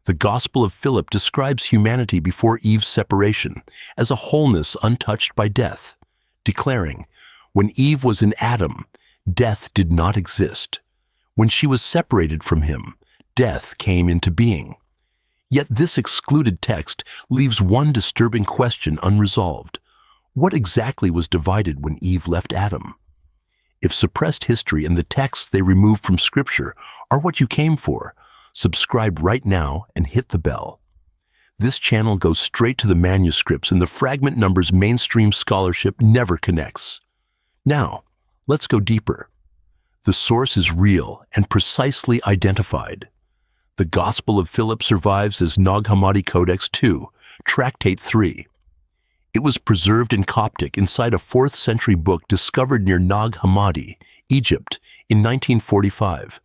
The Gospel of Philip describes humanity before Eve's separation as a wholeness untouched by death, declaring, "When Eve was in Adam, death did not exist. When she was separated from him, death came into being." Yet this excluded text leaves one disturbing question unresolved. What exactly was divided when Eve left Adam? If suppressed history and the texts they removed from Scripture are what you came for, subscribe right now and hit the bell. This channel goes straight to the manuscripts and the fragment numbers mainstream scholarship never connects. Now, let's go deeper. The source is real and precisely identified. The Gospel of Philip survives as Nag Hammadi Codex II, Tractate 3. It was preserved in Coptic inside a 4th century book discovered near Nag Hammadi, Egypt, in 1945.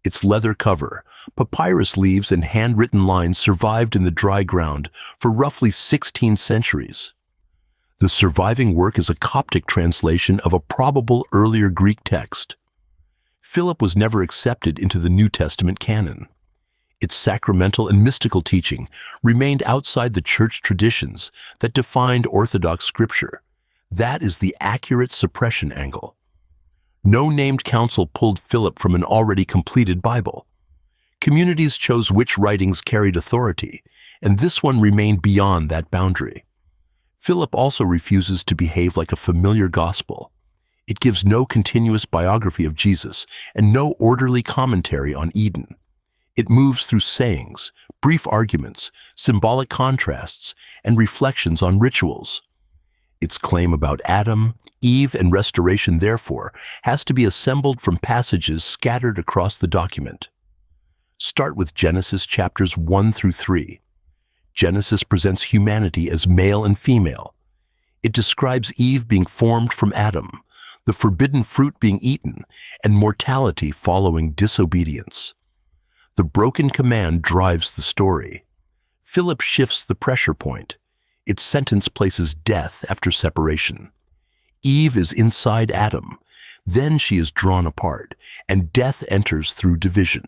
Its leather cover, papyrus leaves, and handwritten lines survived in the dry ground for roughly 16 centuries. The surviving work is a Coptic translation of a probable earlier Greek text. Philip was never accepted into the New Testament canon. Its sacramental and mystical teaching remained outside the church traditions that defined Orthodox Scripture. That is the accurate suppression angle. No named council pulled Philip from an already completed Bible. Communities chose which writings carried authority, and this one remained beyond that boundary. Philip also refuses to behave like a familiar gospel. It gives no continuous biography of Jesus and no orderly commentary on Eden. It moves through sayings, brief arguments, symbolic contrasts, and reflections on rituals. Its claim about Adam, Eve, and restoration, therefore, has to be assembled from passages scattered across the document. Start with Genesis chapters 1 through 3. Genesis presents humanity as male and female. It describes Eve being formed from Adam, the forbidden fruit being eaten, and mortality following disobedience. The broken command drives the story. Philip shifts the pressure point. Its sentence places death after separation. Eve is inside Adam. Then she is drawn apart, and death enters through division.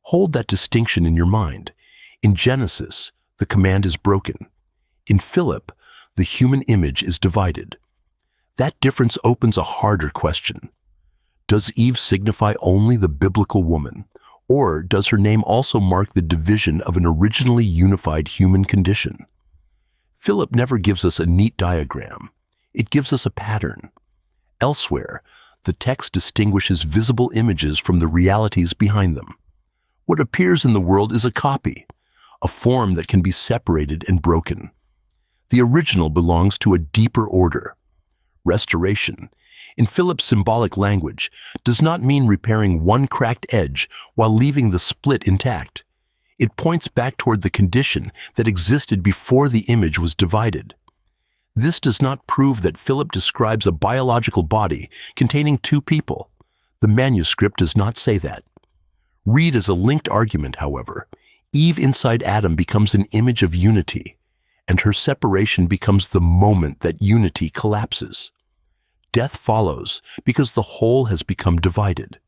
Hold that distinction in your mind. In Genesis, the command is broken. In Philip, the human image is divided. That difference opens a harder question. Does Eve signify only the biblical woman? Or does her name also mark the division of an originally unified human condition? Philip never gives us a neat diagram. It gives us a pattern. Elsewhere, the text distinguishes visible images from the realities behind them. What appears in the world is a copy, a form that can be separated and broken. The original belongs to a deeper order. Restoration, in Philip's symbolic language, does not mean repairing one cracked edge while leaving the split intact. It points back toward the condition that existed before the image was divided. This does not prove that Philip describes a biological body containing two people. The manuscript does not say that. Read as a linked argument, however. Eve inside Adam becomes an image of unity, and her separation becomes the moment that unity collapses. Death follows because the whole has become divided.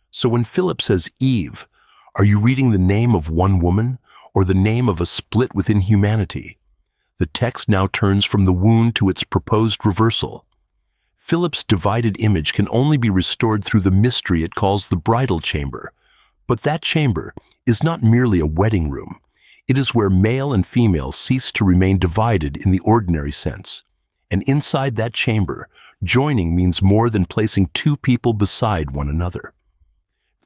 So when Philip says Eve, are you reading the name of one woman or the name of a split within humanity? The text now turns from the wound to its proposed reversal. Philip's divided image can only be restored through the mystery it calls the bridal chamber. But that chamber is not merely a wedding room. It is where male and female cease to remain divided in the ordinary sense. And inside that chamber, joining means more than placing two people beside one another.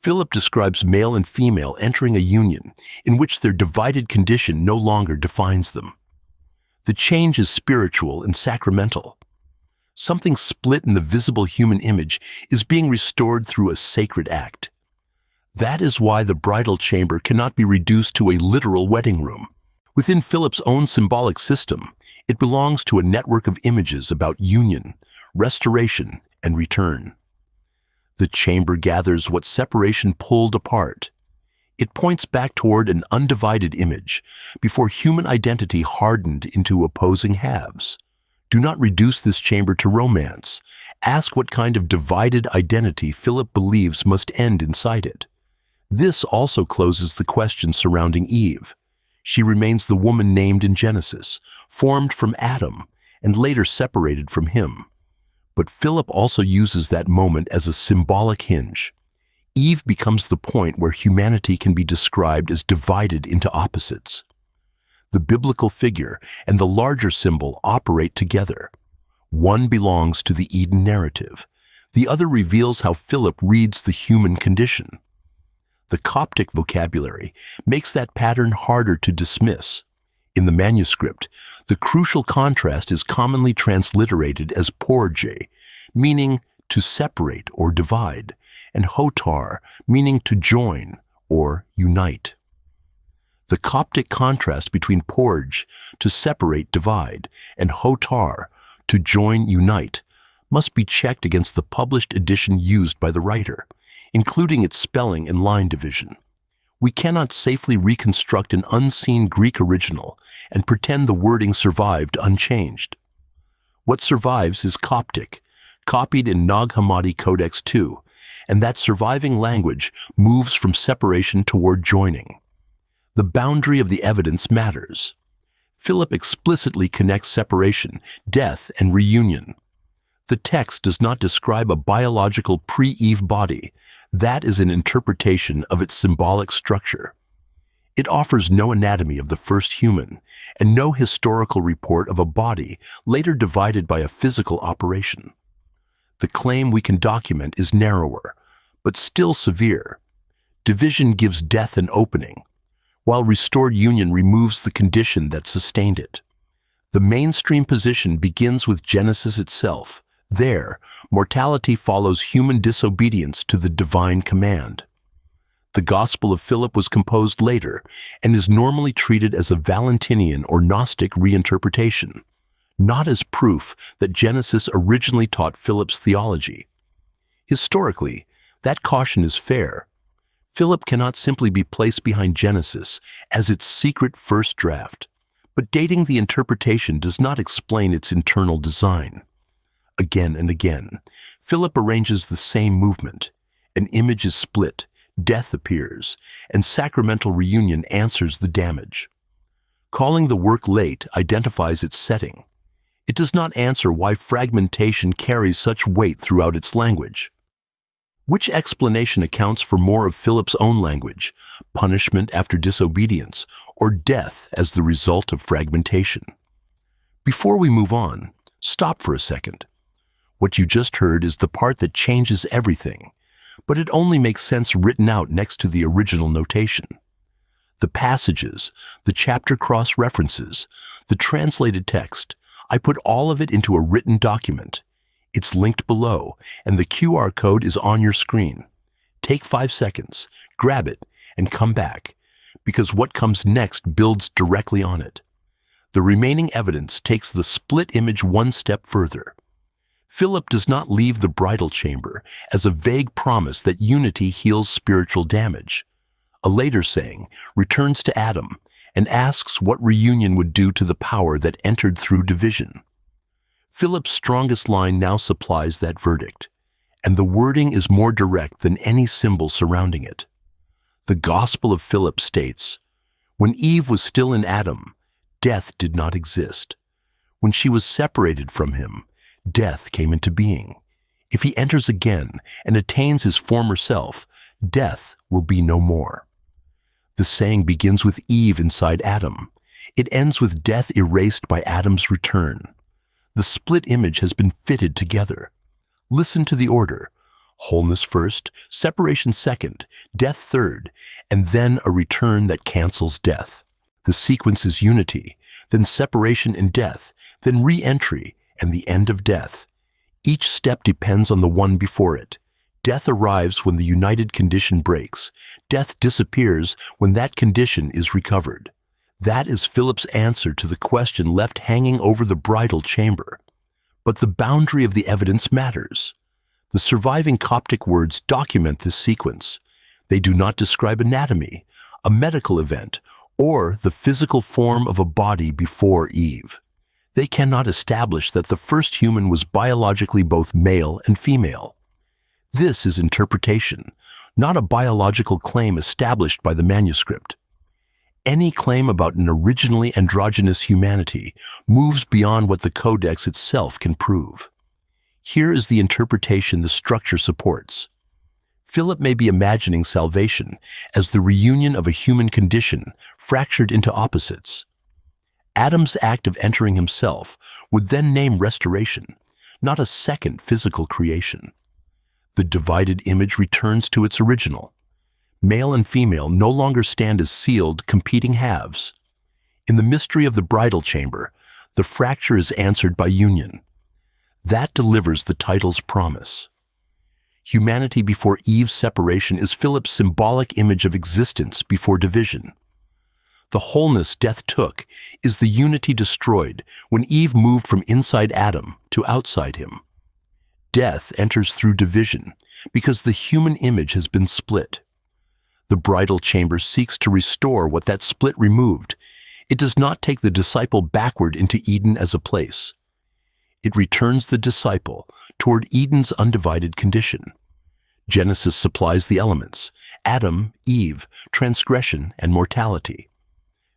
Philip describes male and female entering a union in which their divided condition no longer defines them. The change is spiritual and sacramental. Something split in the visible human image is being restored through a sacred act. That is why the bridal chamber cannot be reduced to a literal wedding room. Within Philip's own symbolic system, it belongs to a network of images about union, restoration, and return. The chamber gathers what separation pulled apart. It points back toward an undivided image before human identity hardened into opposing halves. Do not reduce this chamber to romance. Ask what kind of divided identity Philip believes must end inside it. This also closes the question surrounding Eve. She remains the woman named in Genesis, formed from Adam, and later separated from him. But Philip also uses that moment as a symbolic hinge. Eve becomes the point where humanity can be described as divided into opposites. The biblical figure and the larger symbol operate together. One belongs to the Eden narrative. The other reveals how Philip reads the human condition. The Coptic vocabulary makes that pattern harder to dismiss. In the manuscript, the crucial contrast is commonly transliterated as porge, meaning to separate or divide, and hotar, meaning to join or unite. The Coptic contrast between porge, to separate, divide, and hotar, to join, unite, must be checked against the published edition used by the writer, including its spelling and line division. We cannot safely reconstruct an unseen Greek original and pretend the wording survived unchanged. What survives is Coptic, copied in Nag Hammadi Codex II, and that surviving language moves from separation toward joining. The boundary of the evidence matters. Philip explicitly connects separation, death, and reunion. The text does not describe a biological pre-Eve body. That is an interpretation of its symbolic structure. It offers no anatomy of the first human and no historical report of a body later divided by a physical operation. The claim we can document is narrower, but still severe. Division gives death an opening, while restored union removes the condition that sustained it. The mainstream position begins with Genesis itself. There, mortality follows human disobedience to the divine command. The Gospel of Philip was composed later and is normally treated as a Valentinian or Gnostic reinterpretation, not as proof that Genesis originally taught Philip's theology. Historically, that caution is fair. Philip cannot simply be placed behind Genesis as its secret first draft, but dating the interpretation does not explain its internal design. Again and again, Philip arranges the same movement. An image is split, death appears, and sacramental reunion answers the damage. Calling the work late identifies its setting. It does not answer why fragmentation carries such weight throughout its language. Which explanation accounts for more of Philip's own language, punishment after disobedience, or death as the result of fragmentation? Before we move on, stop for a second. What you just heard is the part that changes everything, but it only makes sense written out next to the original notation. The passages, the chapter cross-references, the translated text, I put all of it into a written document. It's linked below, and the QR code is on your screen. Take 5 seconds, grab it, and come back, because what comes next builds directly on it. The remaining evidence takes the split image one step further. Philip does not leave the bridal chamber as a vague promise that unity heals spiritual damage. A later saying returns to Adam and asks what reunion would do to the power that entered through division. Philip's strongest line now supplies that verdict, and the wording is more direct than any symbol surrounding it. The Gospel of Philip states, "When Eve was still in Adam, death did not exist. When she was separated from him, death came into being. If he enters again and attains his former self, death will be no more." The saying begins with Eve inside Adam. It ends with death erased by Adam's return. The split image has been fitted together. Listen to the order: wholeness first, separation second, death third, and then a return that cancels death. The sequence is unity, then separation and death, then re-entry, and the end of death. Each step depends on the one before it. Death arrives when the united condition breaks. Death disappears when that condition is recovered. That is Philip's answer to the question left hanging over the bridal chamber. But the boundary of the evidence matters. The surviving Coptic words document this sequence. They do not describe anatomy, a medical event, or the physical form of a body before Eve. They cannot establish that the first human was biologically both male and female. This is interpretation, not a biological claim established by the manuscript. Any claim about an originally androgynous humanity moves beyond what the Codex itself can prove. Here is the interpretation the structure supports. Philip may be imagining salvation as the reunion of a human condition fractured into opposites. Adam's act of entering himself would then name restoration, not a second physical creation. The divided image returns to its original. Male and female no longer stand as sealed, competing halves. In the mystery of the bridal chamber, the fracture is answered by union. That delivers the title's promise. Humanity before Eve's separation is Philip's symbolic image of existence before division. The wholeness death took is the unity destroyed when Eve moved from inside Adam to outside him. Death enters through division because the human image has been split. The bridal chamber seeks to restore what that split removed. It does not take the disciple backward into Eden as a place. It returns the disciple toward Eden's undivided condition. Genesis supplies the elements: Adam, Eve, transgression, and mortality.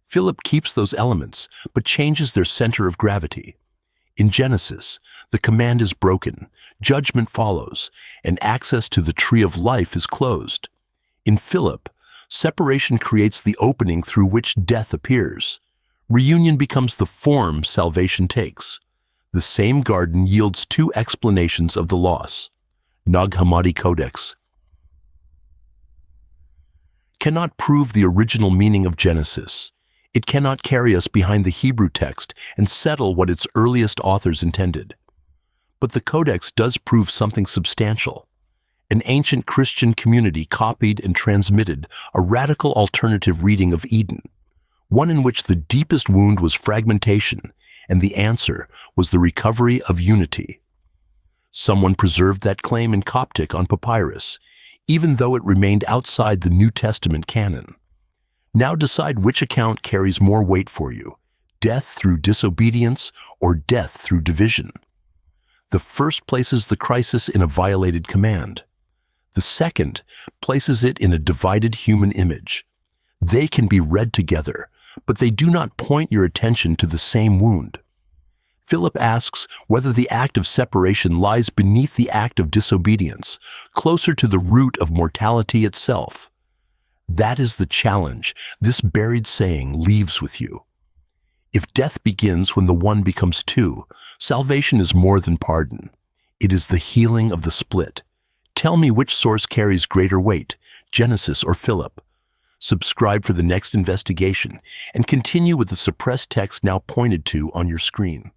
Philip keeps those elements, but changes their center of gravity. In Genesis, the command is broken, judgment follows, and access to the tree of life is closed. In Philip, separation creates the opening through which death appears. Reunion becomes the form salvation takes. The same garden yields two explanations of the loss. Nag Hammadi Codex cannot prove the original meaning of Genesis. It cannot carry us behind the Hebrew text and settle what its earliest authors intended. But the Codex does prove something substantial. An ancient Christian community copied and transmitted a radical alternative reading of Eden, one in which the deepest wound was fragmentation, and the answer was the recovery of unity. Someone preserved that claim in Coptic on papyrus, even though it remained outside the New Testament canon. Now decide which account carries more weight for you: death through disobedience or death through division. The first places the crisis in a violated command. The second places it in a divided human image. They can be read together, but they do not point your attention to the same wound. Philip asks whether the act of separation lies beneath the act of disobedience, closer to the root of mortality itself. That is the challenge this buried saying leaves with you. If death begins when the one becomes two, salvation is more than pardon. It is the healing of the split. Tell me which source carries greater weight, Genesis or Philip. Subscribe for the next investigation and continue with the suppressed text now pointed to on your screen.